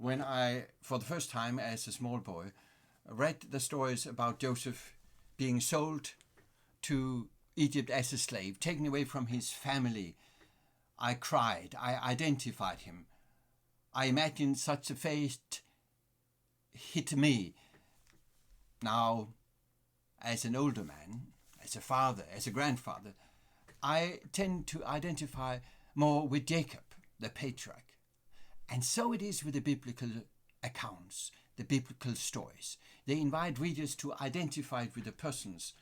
when I, for the first time as a small boy, read the stories about Joseph being sold to Egypt as a slave, taken away from his family. I cried. I identified him. I imagined such a fate hit me. Now, as an older man, as a father, as a grandfather, I tend to identify more with Jacob, the patriarch. And so it is with the biblical accounts, the biblical stories. They invite readers to identify with the persons.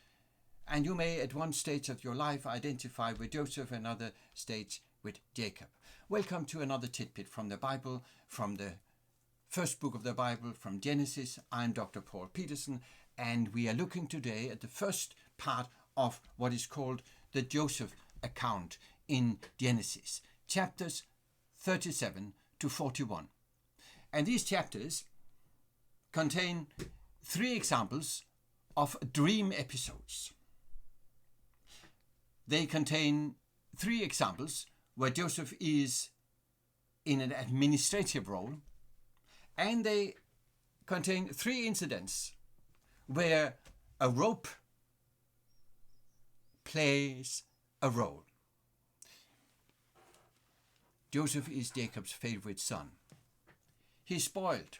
And you may at one stage of your life identify with Joseph, another stage with Jacob. Welcome to another tidbit from the Bible, from the first book of the Bible, from Genesis. I'm Dr. Paul Peterson, and we are looking today at the first part of what is called the Joseph account in Genesis, chapters 37 to 41. And these chapters contain 3 examples of dream episodes. They contain 3 examples where Joseph is in an administrative role, and they contain 3 incidents where a rope plays a role. Joseph is Jacob's favorite son. He's spoiled.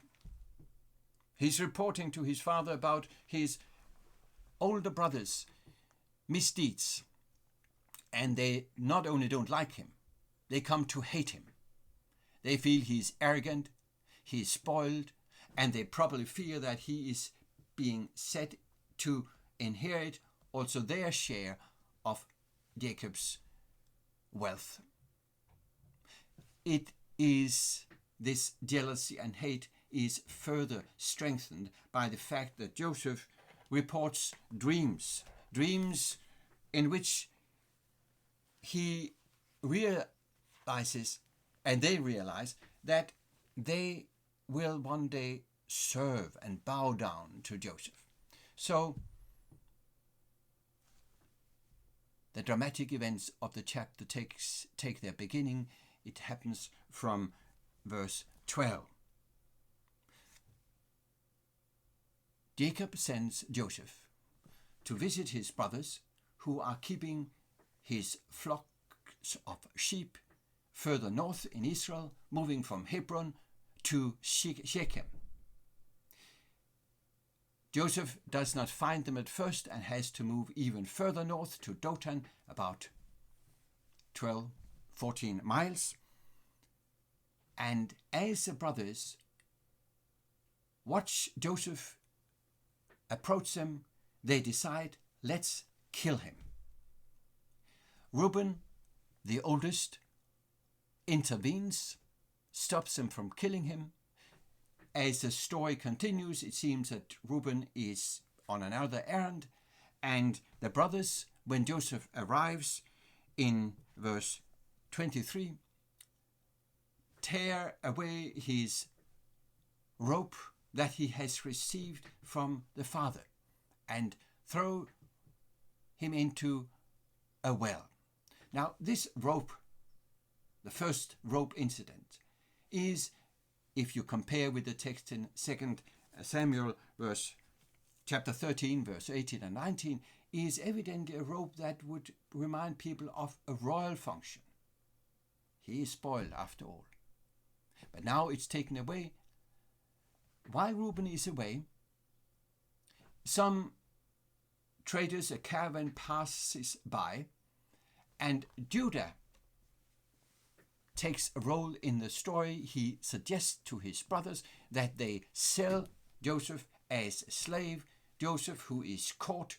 He's reporting to his father about his older brother's misdeeds. And they not only don't like him, they come to hate him. They feel he's arrogant, he's spoiled, and they probably fear that he is being set to inherit also their share of Jacob's wealth. It is this jealousy and hate is further strengthened by the fact that Joseph reports dreams in which he realizes, and they realize, that they will one day serve and bow down to Joseph. So the dramatic events of the chapter take their beginning. It happens from verse 12. Jacob sends Joseph to visit his brothers who are keeping his flocks of sheep further north in Israel, moving from Hebron to Shechem. Joseph does not find them at first and has to move even further north to Dothan, about 14 miles. And as the brothers watch Joseph approach them, they decide, let's kill him. Reuben, the oldest, intervenes, stops them from killing him. As the story continues, it seems that Reuben is on another errand, and the brothers, when Joseph arrives in verse 23, tear away his rope that he has received from the father and throw him into a well. Now, this rope, the first rope incident, is, if you compare with the text in 2 Samuel chapter 13, verse 18 and 19, is evidently a rope that would remind people of a royal function. He is spoiled after all. But now it's taken away. While Reuben is away, some traders, a caravan passes by, and Judah takes a role in the story. He suggests to his brothers that they sell Joseph as a slave. Joseph, who is caught,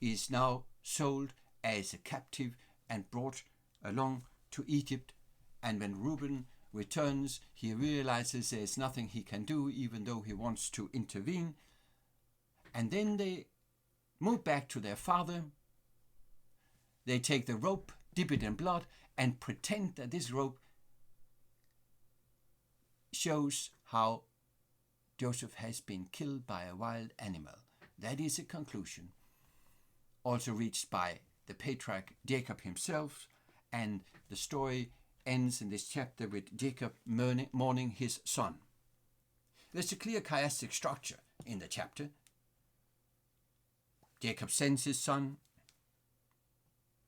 is now sold as a captive and brought along to Egypt. And when Reuben returns, he realizes there's nothing he can do, even though he wants to intervene. And then they move back to their father. They take the rope, dip it in blood, and pretend that this rope shows how Joseph has been killed by a wild animal. That is a conclusion also reached by the patriarch Jacob himself, and the story ends in this chapter with Jacob mourning his son. There's a clear chiastic structure in the chapter. Jacob sends his son.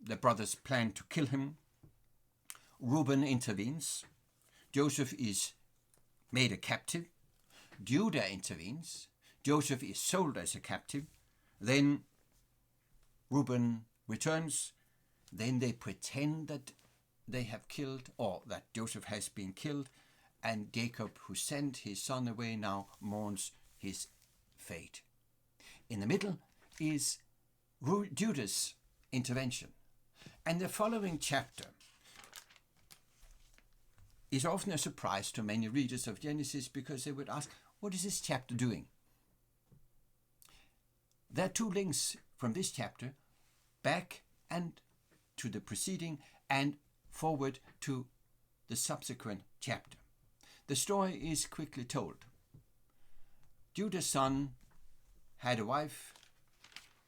The brothers plan to kill him. Reuben intervenes. Joseph is made a captive. Judah intervenes. Joseph is sold as a captive. Then Reuben returns. Then they pretend that they have killed, or that Joseph has been killed, and Jacob, who sent his son away, now mourns his fate. In the middle is Judah's intervention. And the following chapter is often a surprise to many readers of Genesis, because they would ask, what is this chapter doing? There are two links from this chapter back and to the preceding and forward to the subsequent chapter. The story is quickly told. Judah's son had a wife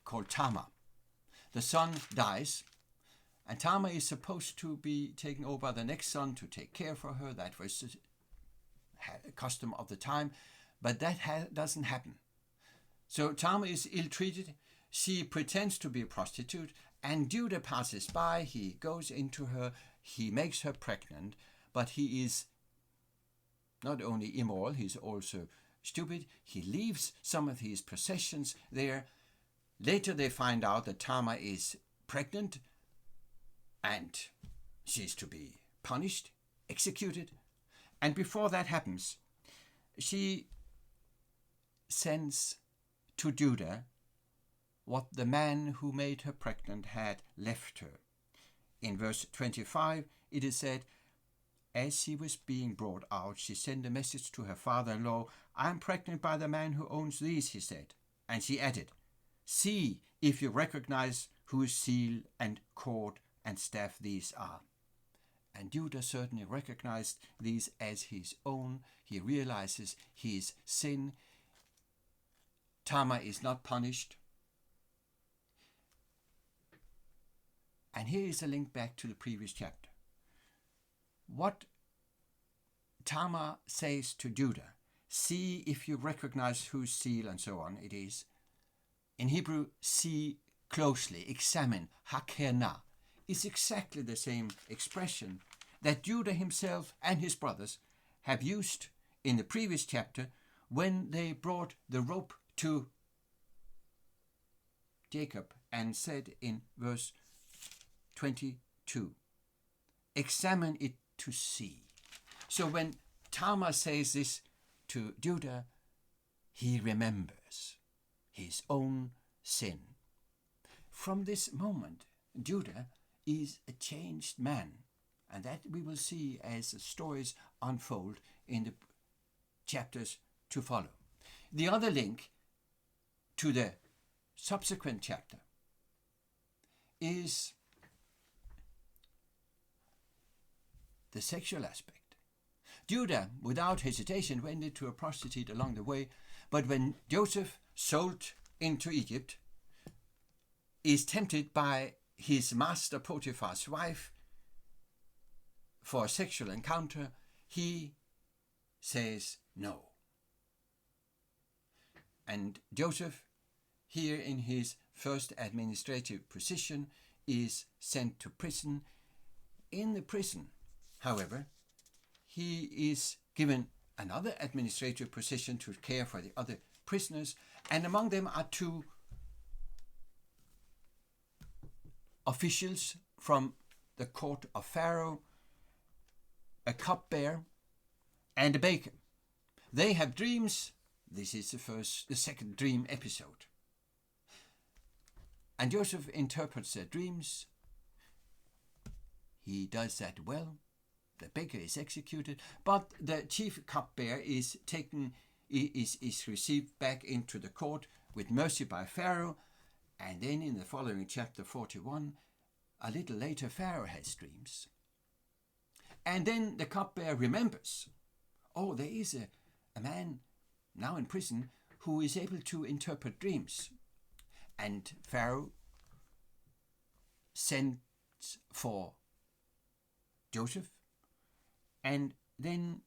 called Tamar. The son dies, and Tamar is supposed to be taken over by the next son to take care for her. That was a custom of the time, but that doesn't happen. So Tamar is ill-treated. She pretends to be a prostitute, and Judah passes by. He goes into her. He makes her pregnant, but he is not only immoral, he's also stupid. He leaves some of his possessions there. Later they find out that Tamar is pregnant, and she's to be punished, executed. And before that happens, she sends to Judah what the man who made her pregnant had left her. In verse 25, it is said, as she was being brought out, she sent a message to her father-in-law. I am pregnant by the man who owns these, he said. And she added, see if you recognize whose seal and cord and staff these are. And Judah certainly recognized these as his own. He realizes his sin. Tamar is not punished. And here is a link back to the previous chapter. What Tamar says to Judah, see if you recognize whose seal and so on it is. In Hebrew, see closely, examine, hakena, is exactly the same expression that Judah himself and his brothers have used in the previous chapter when they brought the rope to Jacob and said in verse 22, examine it to see. So when Tamar says this to Judah, he remembers his own sin. From this moment, Judah is a changed man, and that we will see as the stories unfold in the chapters to follow. The other link to the subsequent chapter is the sexual aspect. Judah, without hesitation, went into a prostitute along the way, but when Joseph, sold into Egypt, is tempted by his master Potiphar's wife for a sexual encounter, he says no. And Joseph, here in his first administrative position, is sent to prison. In the prison, however, he is given another administrative position to care for the other prisoners, and among them are two officials from the court of Pharaoh, a cupbearer and a baker. They have dreams. This is the second dream episode. And Joseph interprets their dreams. He does that well. The baker is executed, but the chief cupbearer is received back into the court with mercy by Pharaoh. And then in the following chapter 41, a little later, Pharaoh has dreams. And then the cupbearer remembers, oh, there is a man now in prison who is able to interpret dreams. And Pharaoh sends for Joseph. And then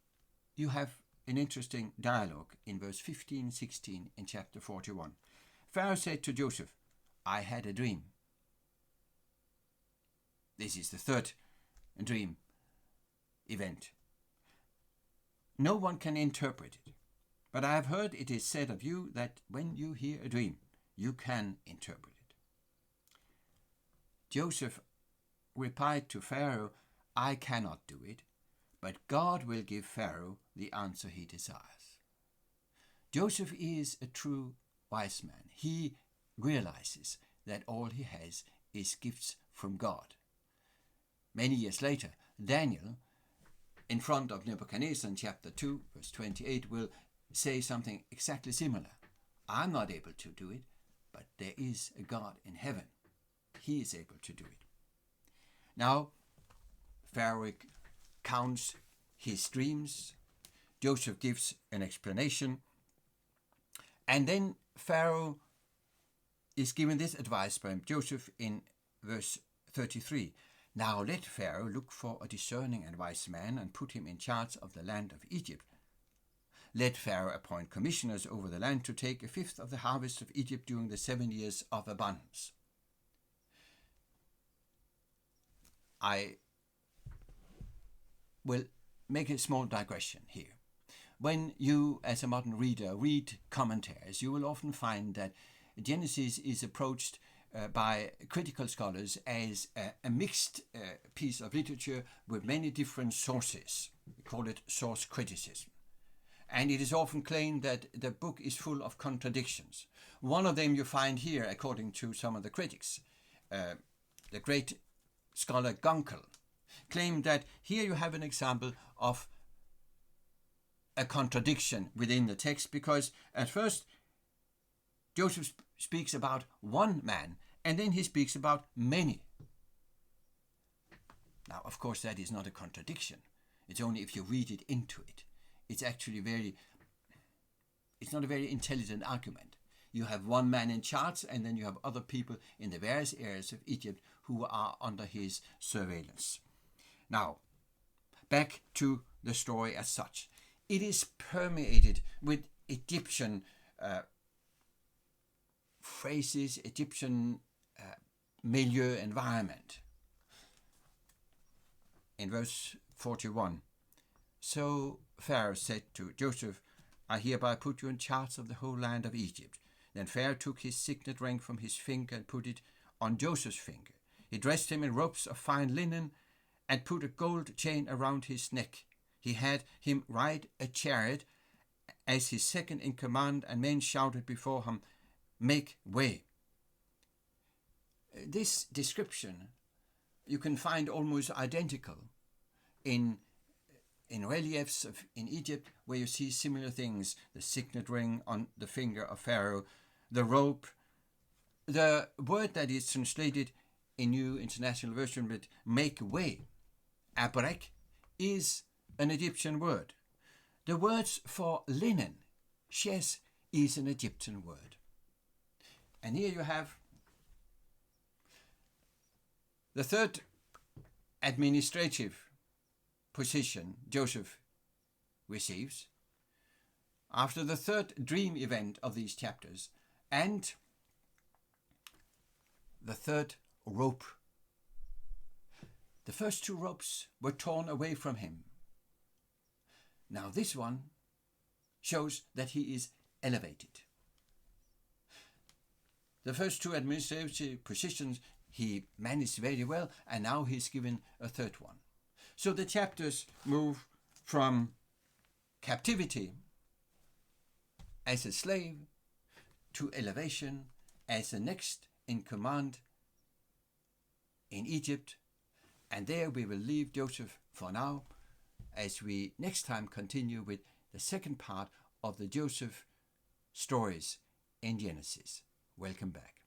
you have an interesting dialogue in verse 15, 16 in chapter 41. Pharaoh said to Joseph, I had a dream. This is the third dream event. No one can interpret it, but I have heard it is said of you that when you hear a dream, you can interpret it. Joseph replied to Pharaoh, I cannot do it, but God will give Pharaoh the answer he desires. Joseph is a true wise man. He realizes that all he has is gifts from God. Many years later, Daniel, in front of Nebuchadnezzar in chapter 2, verse 28, will say something exactly similar. I'm not able to do it, but there is a God in heaven. He is able to do it. Now, Pharaoh counts his dreams. Joseph gives an explanation. And then Pharaoh is given this advice by Joseph in verse 33. Now let Pharaoh look for a discerning and wise man and put him in charge of the land of Egypt. Let Pharaoh appoint commissioners over the land to take a fifth of the harvest of Egypt during the 7 years of abundance. I will make a small digression here. When you, as a modern reader, read commentaries, you will often find that Genesis is approached by critical scholars as a mixed piece of literature with many different sources. We call it source criticism. And it is often claimed that the book is full of contradictions. One of them you find here, according to some of the critics. The great scholar Gunkel claimed that here you have an example of a contradiction within the text, because at first Joseph speaks about one man and then he speaks about many. Now, of course, that is not a contradiction. It's only if you read it into it. It's actually it's not a very intelligent argument. You have one man in charge and then you have other people in the various areas of Egypt who are under his surveillance. Now, back to the story as such. It is permeated with Egyptian phrases, Egyptian milieu environment. In verse 41, so Pharaoh said to Joseph, I hereby put you in charge of the whole land of Egypt. Then Pharaoh took his signet ring from his finger and put it on Joseph's finger. He dressed him in robes of fine linen and put a gold chain around his neck. He had him ride a chariot as his second in command, and men shouted before him, make way. This description you can find almost identical in reliefs in Egypt, where you see similar things: the signet ring on the finger of Pharaoh, the robe. The word that is translated in New International Version with make way, abrek, is an Egyptian word. The words for linen, shes, is an Egyptian word. And here you have the third administrative position Joseph receives after the third dream event of these chapters, and the third rope. The first two ropes were torn away from him. Now this one shows that he is elevated. The first two administrative positions he managed very well, and now he's given a third one. So the chapters move from captivity as a slave to elevation as the next in command in Egypt. And there we will leave Joseph for now, as we next time continue with the second part of the Joseph stories in Genesis. Welcome back.